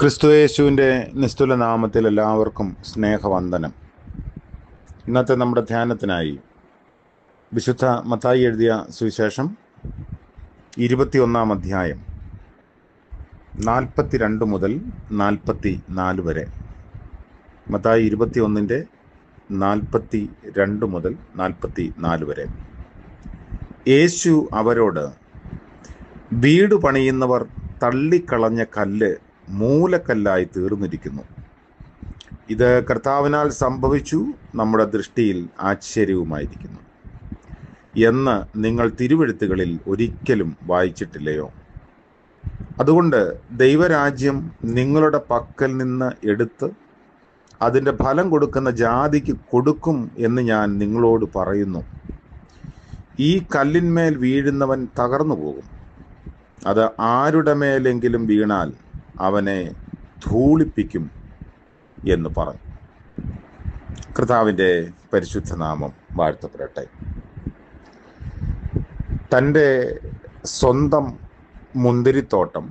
ക്രിസ്തുയേശുവിൻ്റെ നിസ്തുല നാമത്തിൽ എല്ലാവർക്കും സ്നേഹവന്ദനം. ഇന്നത്തെ നമ്മുടെ ധ്യാനത്തിനായി വിശുദ്ധ മത്തായി എഴുതിയ സുവിശേഷം 21 അധ്യായം 42 മുതൽ 44 വരെ. മത്തായി 21 42 മുതൽ 44 വരെ. യേശു അവരോട്, വീട് പണിയുന്നവർ തള്ളിക്കളഞ്ഞ കല്ല് മൂലക്കല്ലായി തീർന്നിരിക്കുന്നു. ഇത് കർത്താവിനാൽ സംഭവിച്ചു, നമ്മുടെ ദൃഷ്ടിയിൽ ആശ്ചര്യവുമായിരിക്കുന്നു എന്ന് നിങ്ങൾ തിരുവെഴുത്തുകളിൽ ഒരിക്കലും വായിച്ചിട്ടില്ലയോ? അതുകൊണ്ട് ദൈവരാജ്യം നിങ്ങളുടെ പക്കൽ നിന്ന് എടുത്ത് അതിൻ്റെ ഫലം കൊടുക്കുന്ന ജാതിക്ക് കൊടുക്കും എന്ന് ഞാൻ നിങ്ങളോട് പറയുന്നു. ഈ കല്ലിന്മേൽ വീഴുന്നവൻ തകർന്നു പോകും. അത് ആരുടെ മേലെങ്കിലും വീണാൽ അവനെ ധൂളിപ്പിക്കും എന്ന് പറഞ്ഞു. കർത്താവിൻ്റെ പരിശുദ്ധ നാമം വാഴ്ത്തപ്പെടട്ടെ. തൻ്റെ സ്വന്തം മുന്തിരിത്തോട്ടം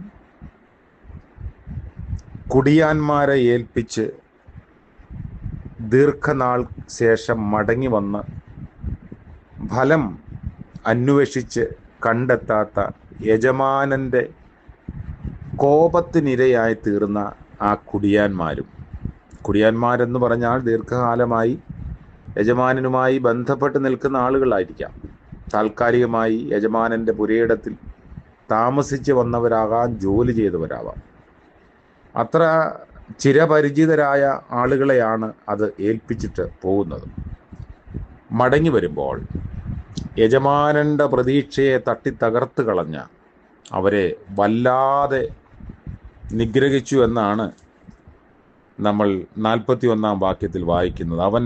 കുടിയാന്മാരെ ഏൽപ്പിച്ച് ദീർഘനാൾ ശേഷം മടങ്ങി വന്ന് ഫലം അന്വേഷിച്ച് കണ്ടെത്താത്ത യജമാനൻ്റെ കോപത്തിനിരയായി തീർന്ന ആ കുടിയാന്മാരെന്ന് പറഞ്ഞാൽ ദീർഘകാലമായി യജമാനനുമായി ബന്ധപ്പെട്ട് നിൽക്കുന്ന ആളുകളായിരിക്കാം. താൽക്കാലികമായി യജമാനൻ്റെ പുരയിടത്തിൽ താമസിച്ച് വന്നവരാകാം, ജോലി ചെയ്തവരാവാം. അത്ര ചിരപരിചിതരായ ആളുകളെയാണ് അത് ഏൽപ്പിച്ചിട്ട് പോകുന്നത്. മടങ്ങി വരുമ്പോൾ യജമാനൻ്റെ പ്രതീക്ഷയെ തട്ടിത്തകർത്ത് കളഞ്ഞ അവരെ വല്ലാതെ നിഗ്രഹിച്ചു എന്നാണ് നമ്മൾ 41 വാക്യത്തിൽ വായിക്കുന്നത്. അവൻ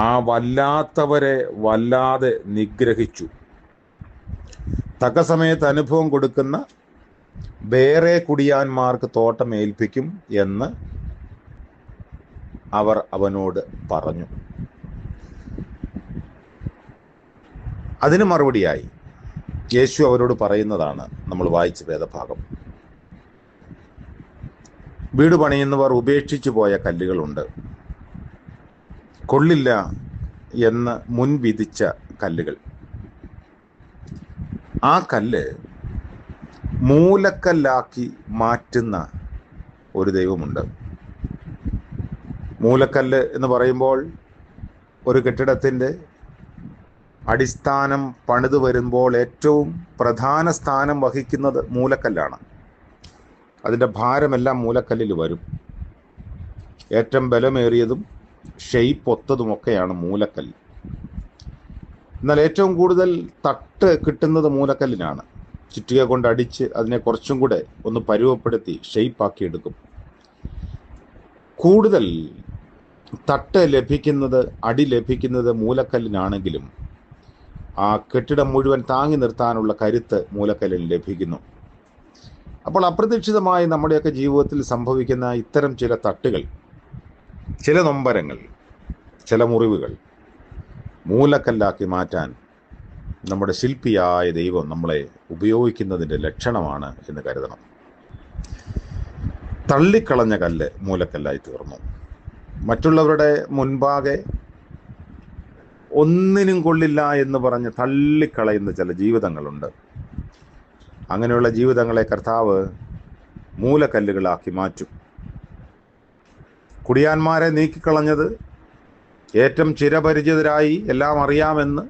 ആ വല്ലാത്തവരെ വല്ലാതെ നിഗ്രഹിച്ചു. തക്ക സമയത്ത് അനുഭവം കൊടുക്കുന്ന വേറെ കുടിയാന്മാർക്ക് തോട്ടം ഏൽപ്പിക്കും എന്ന് അവർ അവനോട് പറഞ്ഞു. അതിന് മറുപടിയായി യേശു അവരോട് പറയുന്നതാണ് നമ്മൾ വായിച്ച വേദഭാഗം. വീട് പണിയുന്നവർ ഉപേക്ഷിച്ചു പോയ കല്ലുകളുണ്ട്, കൊള്ളില്ല എന്ന് മുൻവിധിച്ച കല്ലുകൾ. ആ കല്ല് മൂലക്കല്ലാക്കി മാറ്റുന്ന ഒരു ദൈവമുണ്ട്. മൂലക്കല്ല് എന്ന് പറയുമ്പോൾ ഒരു കെട്ടിടത്തിൻ്റെ അടിസ്ഥാനം പണിതു വരുമ്പോൾ ഏറ്റവും പ്രധാന സ്ഥാനം വഹിക്കുന്നത് മൂലക്കല്ലാണ്. അതിൻ്റെ ഭാരമെല്ലാം മൂലക്കല്ലിൽ വരും. ഏറ്റവും ബലമേറിയതും ഷെയ്പ്പ് ഒത്തതുമൊക്കെയാണ് മൂലക്കല്ല്. എന്നാൽ ഏറ്റവും കൂടുതൽ തട്ട് കിട്ടുന്നത് മൂലക്കല്ലിനാണ്. ചുറ്റിക കൊണ്ട് അടിച്ച് അതിനെ കുറച്ചും കൂടെ ഒന്ന് പരുവപ്പെടുത്തി ഷെയ്പ്പാക്കി എടുക്കും. കൂടുതൽ തട്ട് ലഭിക്കുന്നത്, അടി ലഭിക്കുന്നത് മൂലക്കല്ലിനാണെങ്കിലും ആ കെട്ടിടം മുഴുവൻ താങ്ങി നിർത്താനുള്ള കരുത്ത് മൂലക്കല്ലിന് ലഭിക്കുന്നു. അപ്പോൾ അപ്രതീക്ഷിതമായി നമ്മുടെയൊക്കെ ജീവിതത്തിൽ സംഭവിക്കുന്ന ഇത്തരം ചില തട്ടുകൾ, ചില നൊമ്പരങ്ങൾ, ചില മുറിവുകൾ മൂലക്കല്ലാക്കി മാറ്റാൻ നമ്മുടെ ശില്പിയായ ദൈവം നമ്മളെ ഉപയോഗിക്കുന്നതിൻ്റെ ലക്ഷണമാണ് എന്ന് കരുതണം. തള്ളിക്കളഞ്ഞ കല്ല് മൂലക്കല്ലായി തീർന്നു. മറ്റുള്ളവരുടെ മുൻപാകെ ഒന്നിനും കൊള്ളില്ല എന്ന് പറഞ്ഞ് തള്ളിക്കളയുന്ന ചില ജീവിതങ്ങളുണ്ട്. അങ്ങനെയുള്ള ജീവിതങ്ങളെ കർത്താവ് മൂലക്കല്ലുകളാക്കി മാറ്റും. കുടിയാന്മാരെ നീക്കിക്കളഞ്ഞത് ഏറ്റവും ചിരപരിചിതരായി എല്ലാം അറിയാമെന്ന്,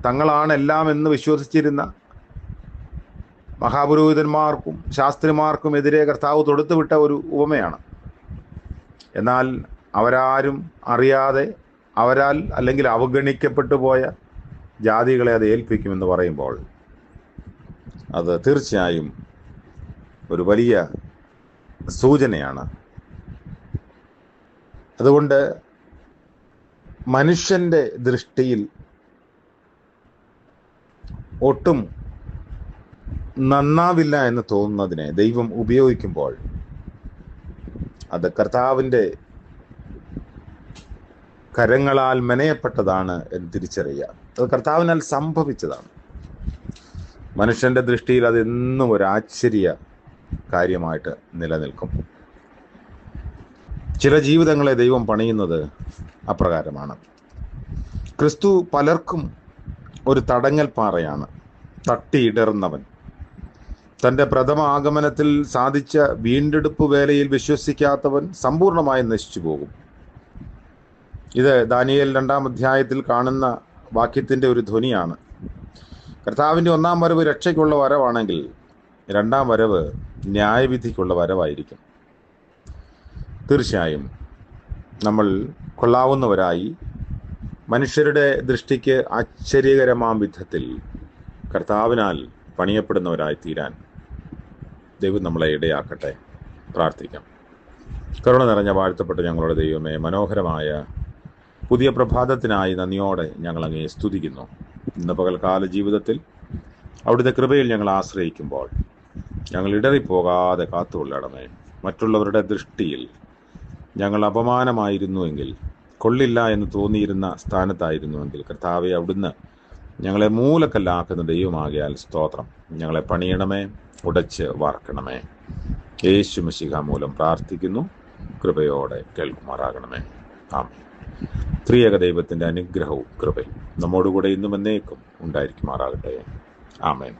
തങ്ങളാണ് എല്ലാം എന്ന് വിശ്വസിച്ചിരുന്ന മഹാപുരോഹിതന്മാർക്കും ശാസ്ത്രിമാർക്കും എതിരെ കർത്താവ് തൊടുത്തുവിട്ട ഒരു ഉപമയാണ്. എന്നാൽ അവരാരും അറിയാതെ അവരാൽ അല്ലെങ്കിൽ അവഗണിക്കപ്പെട്ടു പോയ ജാതികളെ അത് ഏൽപ്പിക്കുമെന്ന് പറയുമ്പോൾ അത് തീർച്ചയായും ഒരു വലിയ സൂചനയാണ്. അതുകൊണ്ട് മനുഷ്യൻ്റെ ദൃഷ്ടിയിൽ ഒട്ടും നന്നാവില്ല എന്ന് തോന്നുന്നതിനെ ദൈവം ഉപയോഗിക്കുമ്പോൾ അത് കർത്താവിൻ്റെ കരങ്ങളാൽ മെനയപ്പെട്ടതാണ് എന്ന് തിരിച്ചറിയുക. അത് കർത്താവിനാൽ സംഭവിച്ചതാണ്. മനുഷ്യൻ്റെ ദൃഷ്ടിയിൽ അതെന്നും ഒരു ആശ്ചര്യ കാര്യമായിട്ട് നിലനിൽക്കും. ചില ജീവിതങ്ങളെ ദൈവം പണിയുന്നത് അപ്രകാരമാണ്. ക്രിസ്തു പലർക്കും ഒരു തടങ്ങൽ പാറയാണ്. തട്ടിയിടർന്നവൻ, തൻ്റെ പ്രഥമ ആഗമനത്തിൽ സാധിച്ച വീണ്ടെടുപ്പ് വേലയിൽ വിശ്വസിക്കാത്തവൻ സമ്പൂർണമായി നശിച്ചു പോകും. ഇത് ദാനിയേൽ 2-ാം അധ്യായത്തിൽ കാണുന്ന വാക്യത്തിൻ്റെ ഒരു ധ്വനിയാണ്. കർത്താവിൻ്റെ 1-ാം വരവ് രക്ഷയ്ക്കുള്ള വരവാണെങ്കിൽ 2-ാം വരവ് ന്യായവിധിക്കുള്ള വരവായിരിക്കും. തീർച്ചയായും നമ്മൾ കൊള്ളാവുന്നവരായി, മനുഷ്യരുടെ ദൃഷ്ടിക്ക് ആശ്ചര്യകരമാം വിധത്തിൽ കർത്താവിനാൽ പണിയപ്പെടുന്നവരായി തീരാൻ ദൈവം നമ്മളെ ഇടയാക്കട്ടെ. പ്രാർത്ഥിക്കാം. കരുണ നിറഞ്ഞ വാഴ്ത്തപ്പെട്ട ഞങ്ങളുടെ ദൈവമേ, മനോഹരമായ പുതിയ പ്രഭാതത്തിനായി നന്ദിയോടെ ഞങ്ങൾ അങ്ങയെ സ്തുതിക്കുന്നു. ഇന്ന് പകൽക്കാല ജീവിതത്തിൽ അവിടുത്തെ കൃപയിൽ ഞങ്ങൾ ആശ്രയിക്കുമ്പോൾ ഞങ്ങൾ ഇടറിപ്പോകാതെ കാത്തുകൊള്ളണമേ. മറ്റുള്ളവരുടെ ദൃഷ്ടിയിൽ ഞങ്ങൾ അപമാനമായിരുന്നുവെങ്കിൽ, കൊള്ളില്ല എന്ന് തോന്നിയിരുന്ന സ്ഥാനത്തായിരുന്നുവെങ്കിൽ, കർത്താവെ അവിടുന്ന് ഞങ്ങളെ മൂലക്കല്ലാക്കുന്ന ദൈവമാകിയാൽ സ്തോത്രം. ഞങ്ങളെ പണിയണമേ, ഉടച്ച് വാർക്കണമേ. യേശു മിശിഹാ മൂലം പ്രാർത്ഥിക്കുന്നു. കൃപയോടെ കേൾക്കുമാറാകണമേ. ആമേൻ. ത്രിയേക ദൈവത്തിൻ്റെ അനുഗ്രഹവും കൃപയും നമ്മോടുകൂടെ ഇന്നും എന്നേക്കും ഉണ്ടായിരിക്കുമാറാകട്ടെ. ആമേൻ.